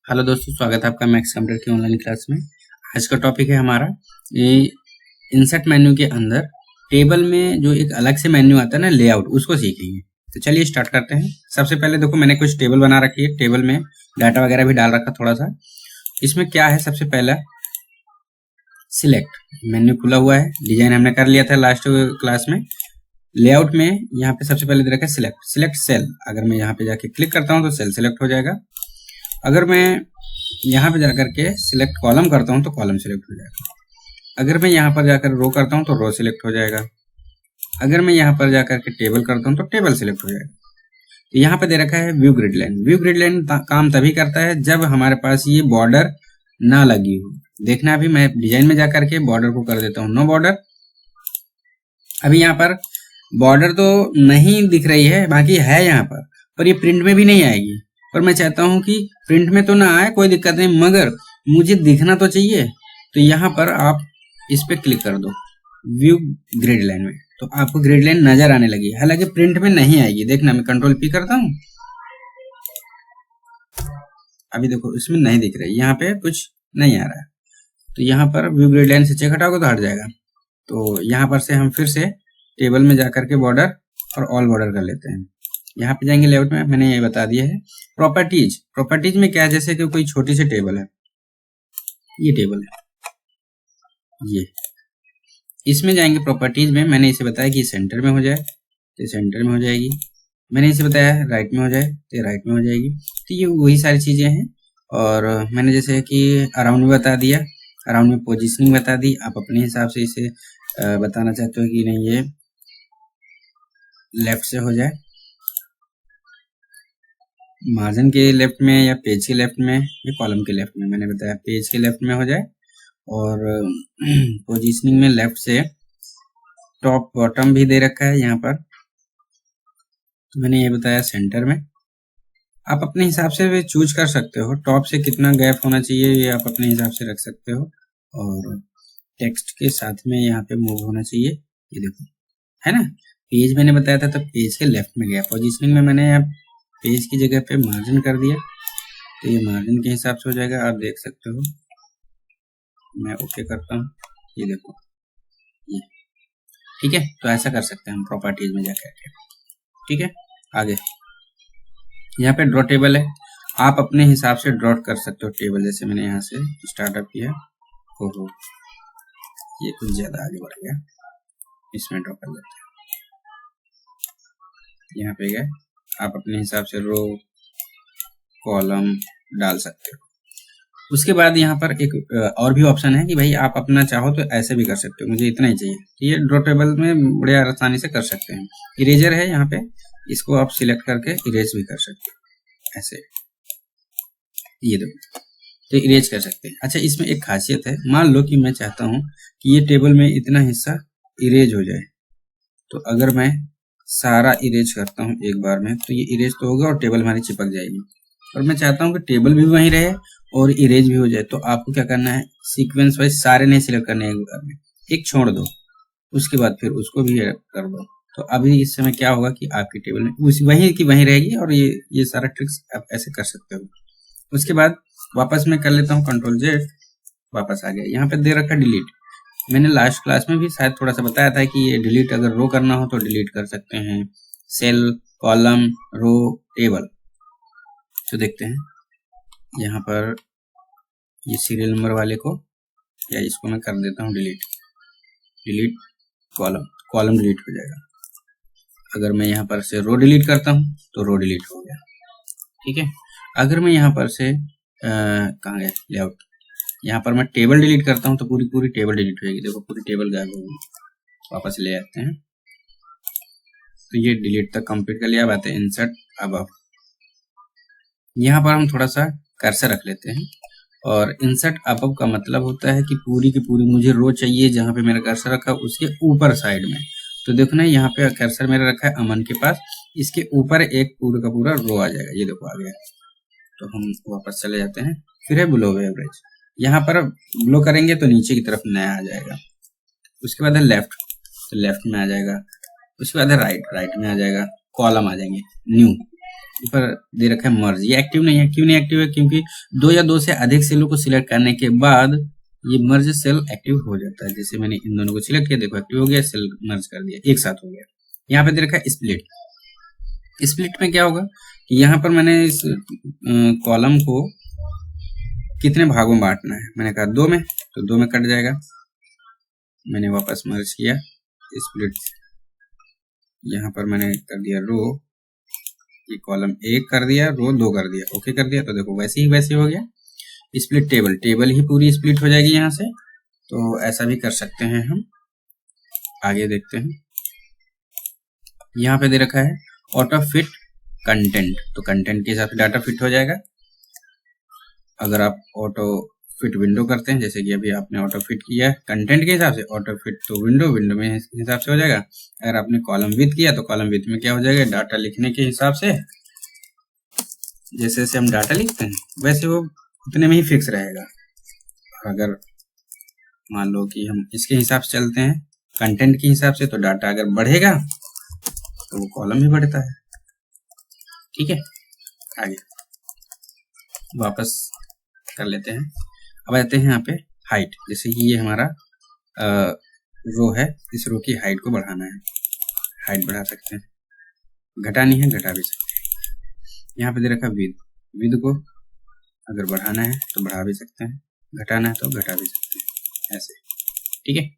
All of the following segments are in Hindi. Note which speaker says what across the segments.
Speaker 1: हेलो दोस्तों, स्वागत है आपका मैक्स कंप्यूटर की ऑनलाइन क्लास में। आज का टॉपिक है हमारा ये इंसर्ट मेन्यू के अंदर टेबल में जो एक अलग से मेन्यू आता है ना, लेआउट, उसको सीखेंगे। तो चलिए स्टार्ट करते हैं। सबसे पहले देखो, मैंने कुछ टेबल बना रखी है, टेबल में डाटा वगैरह भी डाल रखा थोड़ा सा। इसमें क्या है, सबसे पहला सिलेक्ट मेन्यू खुला हुआ है, डिजाइन हमने कर लिया था लास्ट क्लास में। लेआउट में यहाँ पे सबसे पहले दे रखा है सिलेक्ट सेल। अगर मैं यहाँ पे जाके क्लिक करता हूँ तो सेल सिलेक्ट हो जाएगा। अगर मैं यहाँ पे जाकर के सिलेक्ट कॉलम करता हूँ तो कॉलम सिलेक्ट हो जाएगा। अगर मैं यहाँ पर जाकर रो करता हूँ तो रो सिलेक्ट हो जाएगा। अगर मैं यहाँ पर जाकर के टेबल करता हूँ तो टेबल सिलेक्ट हो जाएगा। तो यहाँ पे दे रखा है view grid line. View grid line काम तभी करता है जब हमारे पास ये बॉर्डर ना लगी हो। देखना, अभी मैं डिजाइन में जाकर के बॉर्डर को कर देता हूँ नो बॉर्डर। अभी यहाँ पर बॉर्डर तो नहीं दिख रही है, बाकी है यहाँ पर ये प्रिंट में भी नहीं आएगी। पर मैं चाहता हूं कि प्रिंट में तो ना आए, कोई दिक्कत नहीं, मगर मुझे दिखना तो चाहिए। तो यहाँ पर आप इस पे क्लिक कर दो व्यू ग्रिड लाइन में, तो आपको ग्रिड लाइन नजर आने लगी। हालांकि प्रिंट में नहीं आएगी। देखना, मैं कंट्रोल पी करता हूँ, अभी देखो इसमें नहीं दिख रही, यहाँ पे कुछ नहीं आ रहा है। तो यहाँ पर व्यू ग्रिड लाइन से चेक हटाओगे तो हट जाएगा। तो यहाँ पर से हम फिर से टेबल में जाकर के बॉर्डर और ऑल बॉर्डर कर लेते हैं। यहाँ पे जाएंगे लेआउट में, मैंने ये बता दिया है। प्रॉपर्टीज में क्या है, जैसे कि कोई छोटी सी टेबल है, ये टेबल है ये, इसमें जाएंगे प्रॉपर्टीज में। मैंने इसे बताया कि सेंटर में हो जाए तो सेंटर में हो जाएगी। मैंने इसे बताया राइट में हो जाए तो राइट में हो जाएगी। तो ये वही सारी चीजें हैं। और मैंने जैसे कि अराउंड में बता दिया, अराउंड में पोजिशनिंग बता दी। आप अपने हिसाब से इसे बताना चाहते हो कि नहीं ये लेफ्ट से हो जाए, मार्जिन के लेफ्ट में या पेज के लेफ्ट में या कॉलम के लेफ्ट में। मैंने बताया पेज के लेफ्ट में हो जाए। और पोजीशनिंग में लेफ्ट से टॉप बॉटम भी दे रखा है यहाँ पर, तो मैंने ये बताया सेंटर में। आप अपने हिसाब से भी चूज कर सकते हो, टॉप से कितना गैप होना चाहिए ये आप अपने हिसाब से रख सकते हो। और टेक्स्ट के साथ में यहाँ पे मूव होना चाहिए, ये देखो है ना। पेज मैंने बताया था तो पेज के लेफ्ट में गया। पोजीशनिंग में मैंने यहाँ पेज की जगह पे मार्जिन कर दिया, तो ये मार्जिन के हिसाब से हो जाएगा, आप देख सकते हो। मैं ओके करता हूँ, ये देखो ये ठीक है। तो ऐसा कर सकते हैं हम प्रॉपर्टीज में जाकर के। ठीक है, आगे यहाँ पे ड्रॉ टेबल है, आप अपने हिसाब से ड्रॉ कर सकते हो टेबल। जैसे मैंने यहाँ से स्टार्टअप किया, हो ये कुछ ज्यादा आगे बढ़ गया, इसमें ड्रॉ कर लेते हैं। यहाँ पे गए, आप अपने हिसाब से रो कॉलम डाल सकते हो। उसके बाद यहाँ पर एक और भी ऑप्शन है कि भाई आप अपना चाहो तो ऐसे भी कर सकते हो, मुझे इतना ही चाहिए। तो ये ड्रॉ टेबल में बड़े आसानी से कर सकते हैं। इरेजर है यहाँ पे, इसको आप सिलेक्ट करके इरेज भी कर सकते हो ऐसे, ये देखो, तो इरेज कर सकते हैं। अच्छा, इसमें एक खासियत है, मान लो कि मैं चाहता हूँ कि ये टेबल में इतना हिस्सा इरेज हो जाए, तो अगर मैं सारा इरेज करता हूँ एक बार में, तो ये इरेज तो होगा और टेबल हमारी चिपक जाएगी। और मैं चाहता हूँ कि टेबल भी वहीं रहे और इरेज भी हो जाए, तो आपको क्या करना है, सीक्वेंस वाइज सारे नहीं सिलेक्ट करने, एक बार में एक छोड़ दो, उसके बाद फिर उसको भी कर दो। तो अभी इस समय क्या होगा कि आपकी टेबल में वहीं की वहीं रहेगी, और ये सारा ट्रिक्स आप ऐसे कर सकते हो। उसके बाद वापस मैं कर लेता हूँ कंट्रोल जेड, वापस आ गया। यहाँ पे दे रखा डिलीट। मैंने लास्ट क्लास में भी शायद थोड़ा सा बताया था कि ये डिलीट अगर रो करना हो तो डिलीट कर सकते हैं, सेल, कॉलम, रो, टेबल। तो देखते हैं यहाँ पर ये सीरियल नंबर वाले को, या इसको मैं कर देता हूँ डिलीट कॉलम डिलीट हो जाएगा। अगर मैं यहाँ पर से रो डिलीट करता हूँ तो रो डिलीट हो गया। ठीक है, अगर मैं यहाँ पर से कहाँ गया लेआउट, यहाँ पर मैं टेबल डिलीट करता हूँ तो पूरी टेबल डिलीट हो जाएगी। देखो पूरी टेबल गायब होगी। वापस ले आते हैं, तो ये डिलीट तक कंप्लीट कर लिया। अब आते हैं इंसर्ट अबव। यहाँ पर हम थोड़ा सा कर्सर रख लेते हैं, और इंसर्ट अबव का मतलब होता है कि पूरी की पूरी मुझे रो चाहिए जहाँ पे मेरा कर्सर रखा उसके ऊपर साइड में। तो देखो ना, यहाँ पे कर्सर मेरा रखा है अमन के पास, इसके ऊपर एक पूरा का पूरा रो आ जाएगा, ये देखो आ गया। तो हम वापस चले जाते हैं, फिर है बिलो एवरेज। यहाँ पर बिलो करेंगे तो नीचे की तरफ नया आ जाएगा। उसके बाद है लेफ्ट, तो लेफ्ट में आ जाएगा। उसके बाद है राइट में आ जाएगा, कॉलम आ जाएंगे न्यू। ऊपर दे रखा है मर्ज, ये एक्टिव नहीं है। क्यों नहीं एक्टिव है? क्योंकि 2 या 2 से अधिक सेलों को सिलेक्ट करने के बाद ये मर्ज सेल एक्टिव हो जाता है। जैसे मैंने इन दोनों को सिलेक्ट किया, देखो एक्टिव हो गया, सेल मर्ज कर दिया, एक साथ हो गया। यहाँ पे दे रखा है स्प्लिट। स्प्लिट में क्या होगा कि यहाँ पर मैंने इस कॉलम को कितने भागों में बांटना है, मैंने कहा 2 में, तो 2 में कट जाएगा। मैंने वापस मर्ज किया, स्प्लिट, यहाँ पर मैंने कर दिया रो, ये कॉलम 1 कर दिया, रो 2 कर दिया, ओके कर दिया। तो देखो वैसे ही वैसे हो गया। स्प्लिट टेबल, टेबल ही पूरी स्प्लिट हो जाएगी यहाँ से। तो ऐसा भी कर सकते हैं हम। आगे देखते हैं, यहाँ पे दे रखा है ऑटो फिट कंटेंट, तो कंटेंट के हिसाब से डाटा फिट हो जाएगा। अगर आप ऑटो फिट विंडो करते हैं, जैसे कि अभी आपने ऑटो फिट किया है कंटेंट के हिसाब से, ऑटो फिट तो विंडो में हिसाब से हो जाएगा। अगर आपने कॉलम विथ किया तो कॉलम विथ में क्या हो जाएगा, डाटा लिखने के हिसाब से, जैसे जैसे हम डाटा लिखते हैं वैसे वो उतने में ही फिक्स रहेगा। अगर मान लो कि हम इसके हिसाब से चलते हैं, कंटेंट के हिसाब से, तो डाटा अगर बढ़ेगा तो वो कॉलम भी बढ़ता है। ठीक है, आगे वापस कर लेते हैं। अब आते हैं यहाँ पे हाइट, जैसे कि ये हमारा रो है, इस रो की हाइट को बढ़ाना है, हाइट बढ़ा सकते हैं, घटानी है घटा भी सकते हैं। यहाँ पे दे रखा विद, विद को अगर बढ़ाना है तो बढ़ा भी सकते हैं, घटाना है तो घटा भी सकते हैं, ऐसे। ठीक है,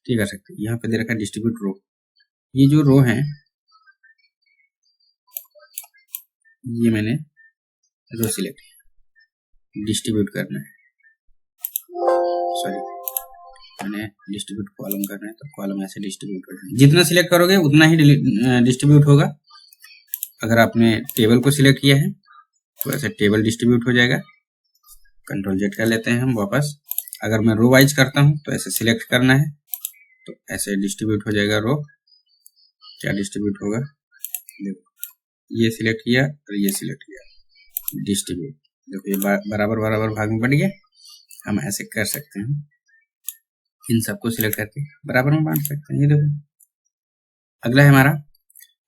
Speaker 1: ठीक कर सकते हैं। यहाँ पे दे रखा डिस्ट्रीब्यूट रो, ये जो रो है ये मैंने रो सिलेक्ट किया, डिस्ट्रीब्यूट करना है, सॉरी मैंने डिस्ट्रीब्यूट कॉलम करना है, तो कॉलम ऐसे डिस्ट्रीब्यूट करना है। जितना सिलेक्ट करोगे उतना ही डिस्ट्रीब्यूट होगा। अगर आपने टेबल को सिलेक्ट किया है तो ऐसे टेबल डिस्ट्रीब्यूट हो जाएगा। कंट्रोल जेड कर लेते हैं हम वापस। अगर मैं रो वाइज करता हूं तो ऐसे सिलेक्ट करना है, तो ऐसे डिस्ट्रीब्यूट हो जाएगा रो। क्या डिस्ट्रीब्यूट होगा, देखो ये सिलेक्ट किया और ये सिलेक्ट किया, डिस्ट्रीब्यूट, देखो ये बराबर बराबर भाग में बढ़ गया। हम ऐसे कर सकते हैं, इन सबको सिलेक्ट करके बराबर में बांट सकते हैं। ये देखो अगला है हमारा,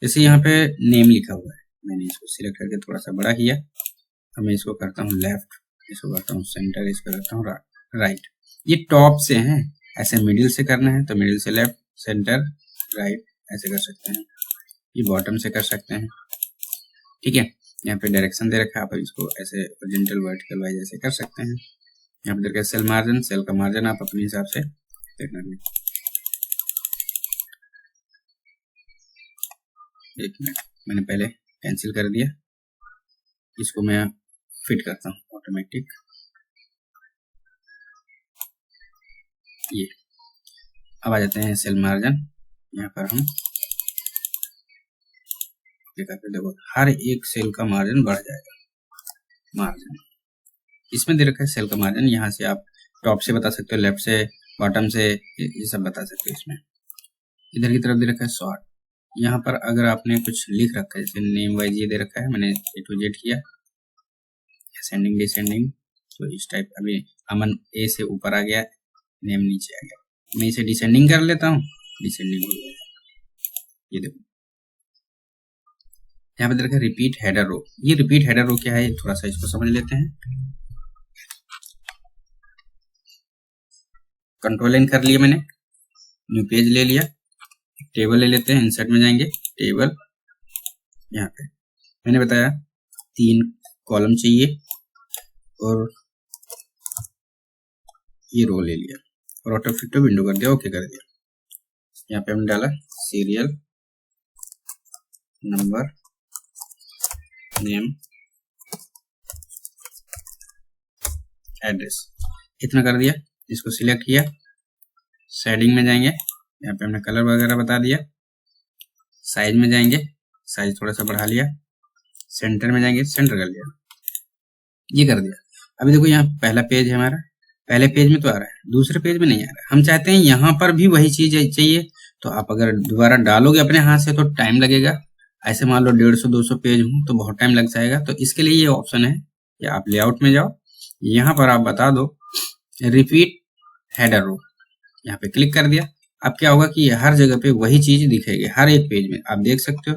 Speaker 1: जैसे यहाँ पे नेम लिखा हुआ है, मैंने इसको सिलेक्ट करके थोड़ा सा बड़ा किया। अब मैं इसको करता हूँ लेफ्ट, इसको करता हूँ सेंटर, इसको करता हूँ राइट। ये टॉप से है, ऐसे मिडिल से करना है तो मिडिल से लेफ्ट, सेंटर, राइट, ऐसे कर सकते हैं। ये बॉटम से कर सकते हैं। ठीक है, यहाँ पे डायरेक्शन दे रखा है, आप इसको ऐसे हॉरिजॉन्टल वर्टिकल वाइज ऐसे कर सकते हैं। यहाँ पे दे रखा है सेल मार्जिन, सेल का मार्जिन आप अपने हिसाब से देखना है। एक मिनट, मैंने पहले कैंसिल कर दिया, इसको मैं फिट करता हूँ ऑटोमेटिक। ये अब आ जाते हैं सेल मार्जिन, यहाँ पर हम देखो हर एक सेल का मार्जिन बढ़ जाएगा। मार्जिन इसमें दे रखा है सेल का मार्जिन, यहाँ से आप टॉप से बता सकते हो, लेफ्ट से, बॉटम से, ये सब बता सकते हो। इसमें इधर की तरफ दे रखा है शॉर्ट, यहाँ पर अगर आपने कुछ लिख रखा है, जैसे नेम वाइज ये दे रखा है, मैंने A to Z किया, असेंडिंग डिसेंडिंग, तो इस टाइप। अभी अमन ए से ऊपर आ गया, नेम नीचे आ गया, मैं इसे डिसेंडिंग कर लेता हूँ, डिसेंडिंग हो गया। ये देखो यहाँ पे देखा रिपीट हेडर रो, ये रिपीट हेडर रो क्या है, थोड़ा सा इसको समझ लेते हैं। कंट्रोल एन कर लिया मैंने, न्यू पेज ले लिया, टेबल ले लेते हैं, इंसर्ट में जाएंगे, टेबल, यहाँ पे मैंने बताया 3 कॉलम चाहिए और ये रो ले लिया और ऑटो फिट विंडो कर दिया, ओके कर दिया। यहाँ पे हमने डाला सीरियल नंबर, नेम, एड्रेस, इतना कर दिया। इसको सिलेक्ट किया, शेडिंग में जाएंगे, यहाँ पे हमने कलर वगैरह बता दिया। साइज में जाएंगे, साइज थोड़ा सा बढ़ा लिया, सेंटर में जाएंगे, सेंटर कर लिया, ये कर दिया। अभी देखो यहाँ पहला पेज है हमारा, पहले पेज में तो आ रहा है, दूसरे पेज में नहीं आ रहा है। हम चाहते हैं यहाँ पर भी वही चीज चाहिए, तो आप अगर दोबारा डालोगे अपने हाथ से तो टाइम लगेगा। ऐसे मान लो 150-200 पेज हो तो बहुत टाइम लग जाएगा। तो इसके लिए ये ऑप्शन है कि आप लेआउट में जाओ, यहाँ पर आप बता दो रिपीट हेडर रो, यहाँ पे क्लिक कर दिया। अब क्या होगा कि हर जगह पे वही चीज दिखेगी, हर एक पेज में आप देख सकते हो।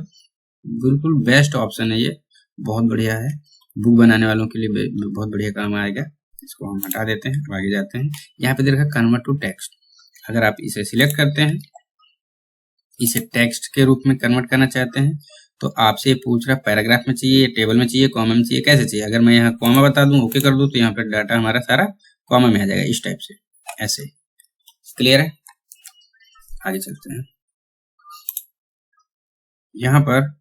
Speaker 1: बिल्कुल बेस्ट ऑप्शन है ये, बहुत बढ़िया है, बुक बनाने वालों के लिए बहुत बढ़िया काम आएगा। इसको हम हटा देते हैं, आगे जाते हैं। यहाँ पे देखा कन्वर्ट टू टेक्स्ट, अगर आप इसे सिलेक्ट करते हैं, इसे टेक्स्ट के रूप में कन्वर्ट करना चाहते हैं, तो आपसे पूछ रहा पैराग्राफ में चाहिए, टेबल में चाहिए, कॉमा में चाहिए, कैसे चाहिए। अगर मैं यहाँ कॉमा बता दूं, ओके कर दूं, तो यहाँ पर डाटा हमारा सारा कॉमा में आ जाएगा, इस टाइप से, ऐसे। क्लियर है? आगे चलते हैं। यहाँ पर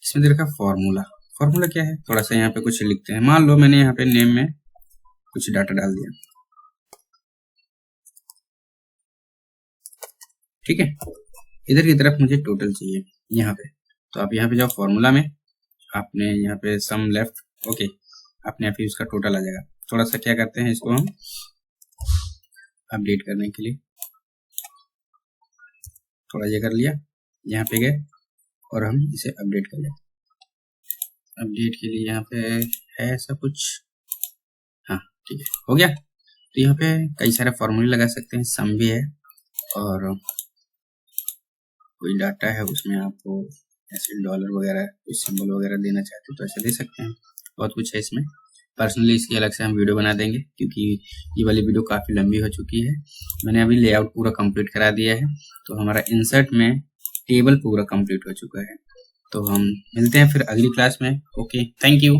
Speaker 1: इसमें दे रखा फॉर्मूला। फॉर्मूला क्या है, थोड़ा सा यहाँ पे कुछ लिखते हैं। मान लो मैंने यहाँ पे नेम में कुछ डाटा डाल दिया, ठीक है। इधर की तरफ मुझे टोटल चाहिए यहाँ पे, तो आप यहाँ पे जाओ फॉर्मूला में, आपने यहाँ पे सम लेफ्ट, ओके, अपने आप ही उसका टोटल आ जाएगा। थोड़ा सा क्या करते हैं, इसको हम अपडेट करने के लिए थोड़ा ये कर लिया, यहाँ पे गए और हम इसे अपडेट कर लें। अपडेट के लिए यहाँ पे है ऐसा कुछ, हाँ ठीक है, हो गया। तो यहाँ पे कई सारे फॉर्मूले लगा सकते हैं, सम भी है, और कोई डाटा है उसमें आपको ऐसे डॉलर वगैरह कुछ सिंबल वगैरह देना चाहते हो तो ऐसे दे सकते हैं। बहुत कुछ है इसमें। पर्सनली इसकी अलग से हम वीडियो बना देंगे, क्योंकि ये वाली वीडियो काफ़ी लंबी हो चुकी है। मैंने अभी लेआउट पूरा कंप्लीट करा दिया है, तो हमारा इंसर्ट में टेबल पूरा कंप्लीट हो चुका है। तो हम मिलते हैं फिर अगली क्लास में। Okay, thank you.